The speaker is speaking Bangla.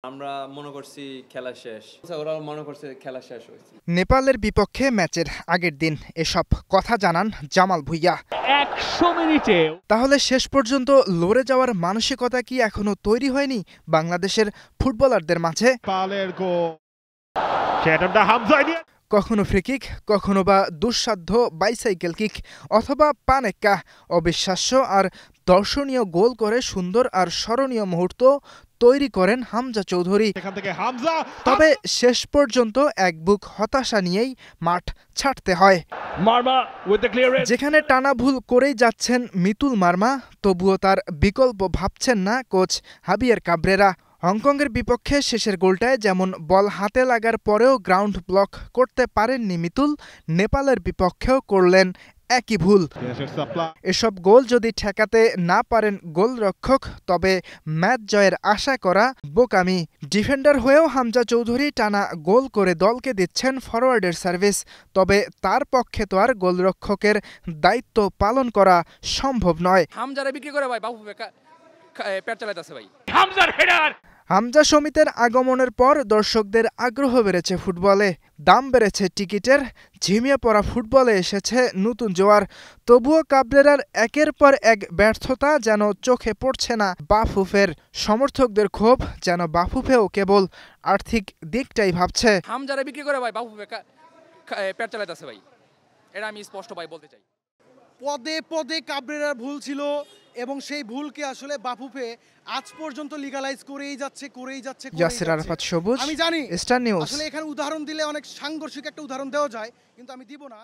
আমরা মনে করছি খেলা শেষ, ওরা মনে করছে খেলা শেষ হয়েছে। নেপালের বিপক্ষে ম্যাচের আগের দিন এসব কথা জানান জামাল ভুঁইয়া। 100 মিনিটে তাহলে শেষ পর্যন্ত লড়ে যাওয়ার মানসিকতা কি এখনো তৈরি হয়নি বাংলাদেশের ফুটবলারদের মাঝে? কখনো ফ্রিকিক, কখনো বা দুঃসাধ্য বাইসাইকেল কিক অথবা পানেক্কা, অবিশ্বাস্য আর দর্শনীয় গোল করে সুন্দর আর স্মরণীয় মুহূর্ত তৈরি করেন হামজা চৌধুরী। তবে শেষ পর্যন্ত এক বুক হতাশা নিয়েই মাঠ ছাড়তে হয়। যেখানে টানা ভুল করেই যাচ্ছেন মিতুল মার্মা, তবুও তার বিকল্প ভাবছেন না কোচ হাবিয়ার কাবরেরা। হংকংয়ের বিপক্ষে শেষের গোলটায় যেমন বল হাতে লাগার পরেও গ্রাউন্ড ব্লক করতে পারেননি মিতুল, নেপালের বিপক্ষেও করলেন একই ভুল। এসব গোল যদি ঠেকাতে না পারেন গোলরক্ষক, তবে ম্যাচ জয়ের আশা করা বোকামি। ডিফেন্ডার হয়েও হামজা চৌধুরী টানা গোল করে দলকে দিচ্ছেন ফরওয়ার্ডের সার্ভিস, তবে তার পক্ষে তো আর গোলরক্ষকের দায়িত্ব পালন করা সম্ভব নয়। হামজারে বিক্রি করে ভাই, বাবু পেট চালাইতেছে ভাই। হামজা সমিতের আগমনের পর দর্শকদের আগ্রহ বেড়েছে ফুটবলে, দাম বেড়েছে টিকিটের, ঝিমিয়ে পড়া ফুটবলে এসেছে নতুন জোয়ার। তবুও কাবরেরার একের পর এক ব্যর্থতা যেন চোখে পড়ছে না বাফুফের। সমর্থকদের ক্ষোভ যেন বাফুফেও কেবল আর্থিক দিকটাই ভাবছে। হামজারে বিক্রি করে ভাই, বাবু পেট চালাইতেছে ভাই, এটা আমি স্পষ্ট ভাই বলতে চাই। পদে পদে কাবরেরার ভুল ছিল এবং সেই ভুলকে আসলে বাফুফে আজ পর্যন্ত লিগালাইজ করেই যাচ্ছে। ইয়াসির আরাফাত সবুজ, আমি জানি স্টার নিউজ। আসলে এখানে উদাহরণ দিলে অনেক সাংঘর্ষিক একটা উদাহরণ দেওয়া যায়, কিন্তু আমি দিব না।